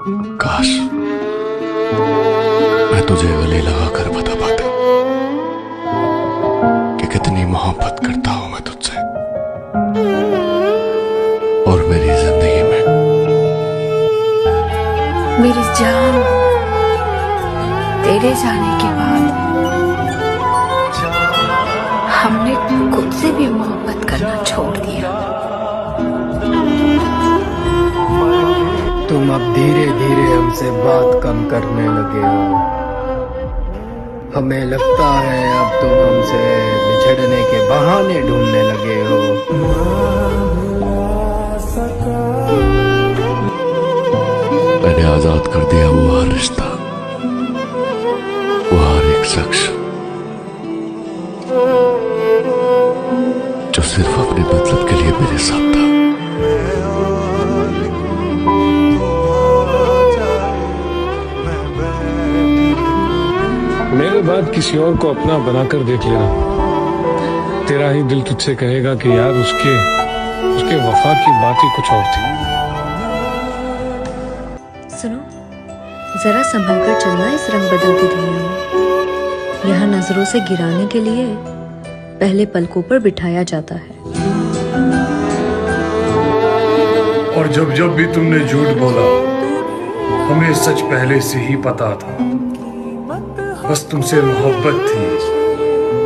काश मैं तुझे गले लगा कर बता पाता कि कितनी मोहब्बत करता हूं मैं तुझसे। और मेरी जिंदगी में मेरी जान तेरे जाने के बाद हमने खुद से भी मोहब्बत करना छोड़ दिया। तुम अब धीरे धीरे हमसे बात कम करने लगे हो। हमें लगता है अब तुम हमसे बिछड़ने के बहाने ढूंढने लगे हो। मैंने आजाद कर दिया वो हर रिश्ता, वो हर एक शख्स जो सिर्फ अपने मतलब के लिए मेरे साथ था। मेरे बाद किसी और को अपना बनाकर देख लेना। तेरा ही दिल तुझसे कहेगा कि यार उसके वफा की बात ही कुछ और थी। सुनो, जरा संभल कर चलना इस रंग बदलती दुनिया में। यहाँ नजरों से गिराने के लिए पहले पलकों पर बिठाया जाता है। और जब जब भी तुमने झूठ बोला, हमें सच पहले से ही पता था। बस तुमसे मोहब्बत थी,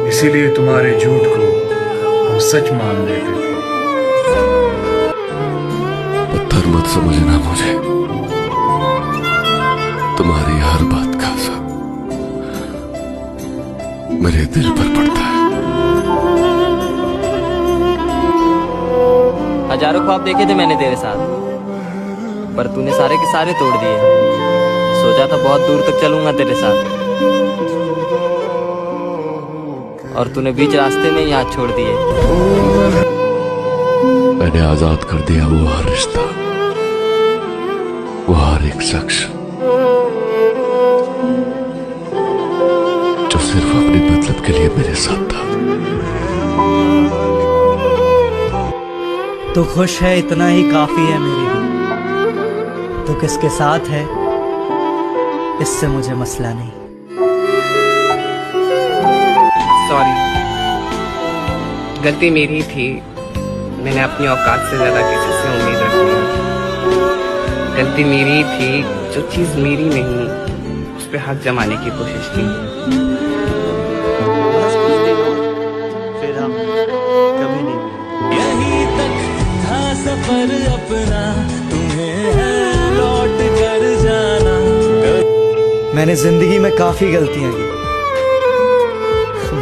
इसीलिए तुम्हारे झूठ को हम सच मान लेते थे। पत्थर मत समझना मुझे, तुम्हारी हर बात का असर मेरे दिल पर पड़ता है। हजारों ख्वाब देखे थे मैंने तेरे साथ, पर तूने सारे के सारे तोड़ दिए। सोचा था बहुत दूर तक चलूंगा तेरे साथ, और तूने बीच रास्ते में ही हाथ छोड़ दिए। मैंने आजाद कर दिया वो हर रिश्ता, वो हर एक शख्स जो सिर्फ अपने मतलब के लिए मेरे साथ था। तू खुश है इतना ही काफी है मेरे लिए। तू किसके साथ है इससे मुझे मसला नहीं। सॉरी, गलती मेरी थी। मैंने अपनी औकात से ज्यादा किसी से उम्मीद रखी। गलती मेरी थी, जो चीज मेरी नहीं उस पे हक जमाने की कोशिश की। फिर हम कभी नहीं मिले। यहीं तक था सफर अपना, तुम्हें है लौट कर जाना। मैंने जिंदगी में काफी गलतियां की,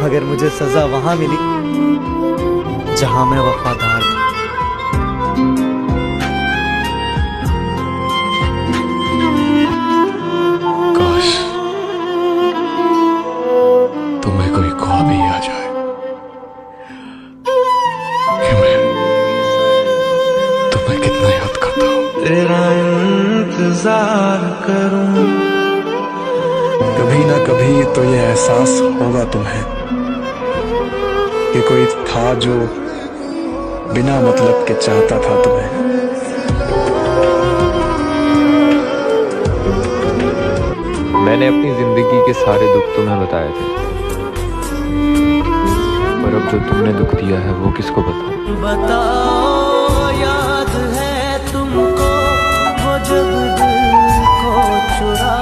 मगर मुझे सजा वहां मिली जहां मैं वफादार था। काश तुम्हें कोई ख्वाब ही आ जाए कि मैं तुम्हें कितना याद करता हूं। तेरा इंतजार करूं, कभी ना कभी तो ये एहसास होगा तुम्हें कि कोई था जो बिना मतलब के चाहता था तुम्हें। मैंने अपनी जिंदगी के सारे दुख तुम्हें बताए थे, पर अब जो तुमने दुख दिया है वो किसको बताऊं? बताओ याद है तुमको वो जब दिल को चुरा।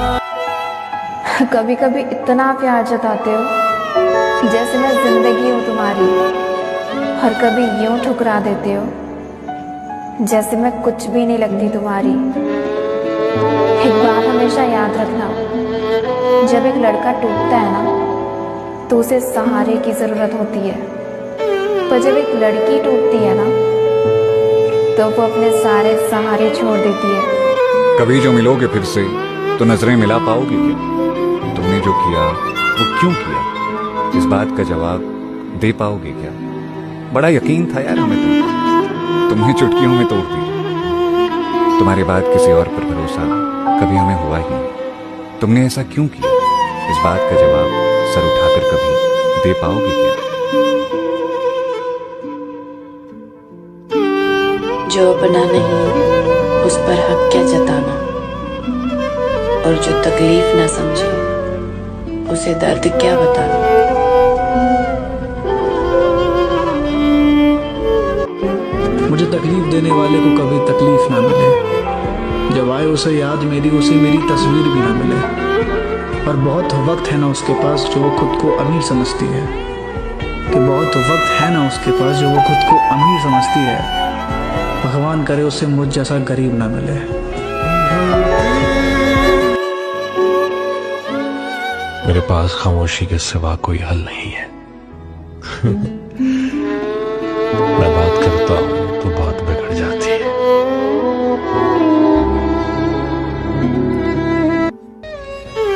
कभी कभी इतना प्यार जताते हो जैसे मैं जिंदगी हूँ तुम्हारी, और कभी यूं ठुकरा देते हो जैसे मैं कुछ भी नहीं लगती तुम्हारी। एक बात हमेशा याद रखना, जब एक लड़का टूटता है ना तो उसे सहारे की जरूरत होती है, पर जब एक लड़की टूटती है ना तो वो अपने सारे सहारे छोड़ देती है। कभी जो मिलोगे फिर से तो नजरें मिला पाओगे क्या? तुमने जो किया वो क्यों किया, इस बात का जवाब दे पाओगे क्या? बड़ा यकीन था यार हमें तुमने चुटकियों में तोड़ दी। तुम्हारे बाद किसी और पर भरोसा कभी हमें हुआ ही नहीं। तुमने ऐसा क्यों किया, इस बात का जवाब सर उठाकर कभी दे पाओगे क्या? जो अपना नहीं उस पर हक क्या जताना। और जो तकलीफ ना समझे उसे दर्द क्या बताना। मुझे तकलीफ देने वाले को कभी तकलीफ ना मिले, जब आए उसे याद मेरी उसे मेरी तस्वीर भी ना मिले। पर बहुत वक्त है ना उसके पास जो वो खुद को अमीर समझती है, कि बहुत वक्त है ना उसके पास जो वो खुद को अमीर समझती है। भगवान करे उसे मुझ जैसा गरीब ना मिले। मेरे पास खामोशी के सिवा कोई हल नहीं है। मैं बात करता हूं तो बात बिगड़ जाती है।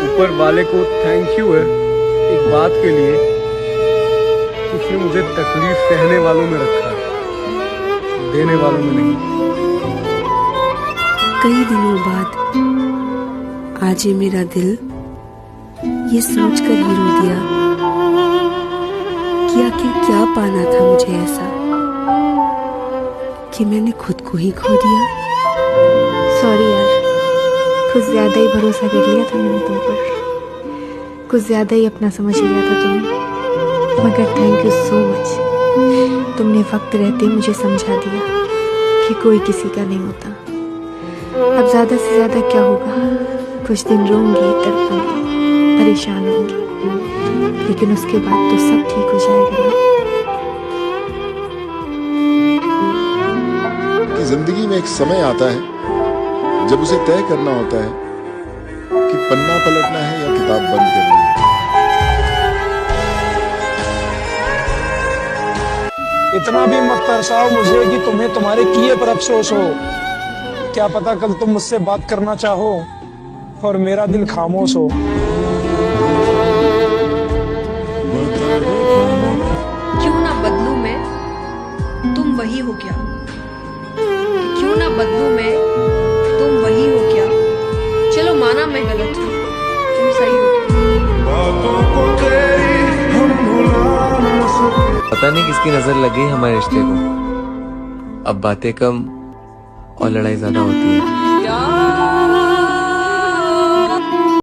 ऊपर वाले को थैंक यू है एक बात के लिए, उसने मुझे तकलीफ सहने वालों में रखा है, देने वालों में नहीं। कई दिनों बाद आज ये मेरा दिल ये सोचकर ही रो दिया कि आखिर क्या पाना था मुझे ऐसा कि मैंने खुद को ही खो दिया। सॉरी यार, कुछ ज़्यादा ही भरोसा कर लिया था मैंने तुम पर, कुछ ज़्यादा ही अपना समझ लिया था तुम्हें। मगर थैंक यू सो मच, तुमने वक्त रहते मुझे समझा दिया कि कोई किसी का नहीं होता। अब ज़्यादा से ज़्यादा क्या होगा, कुछ दिन रोऊंगी, तड़पूंगी, परेशान होंगी, लेकिन उसके बाद तो सब ठीक हो जाएगा ना। कि जिंदगी में एक समय आता है जब उसे तय करना होता है कि पन्ना पलटना है या किताब बंद करनी है। इतना भी मत तरसाओ मुझे कि तुम्हें तुम्हारे किए पर अफसोस हो। क्या पता कल तुम मुझसे बात करना चाहो और मेरा दिल खामोश हो। क्यों ना बदलूं मैं, तुम वही हो क्या। क्यों ना बदलूं मैं, तुम वही हो क्या। चलो माना मैं गलत हूँ, तुम सही हो क्या। पता नहीं किसकी नजर लगी हमारे रिश्ते को। अब बातें कम और लड़ाई ज्यादा होती है।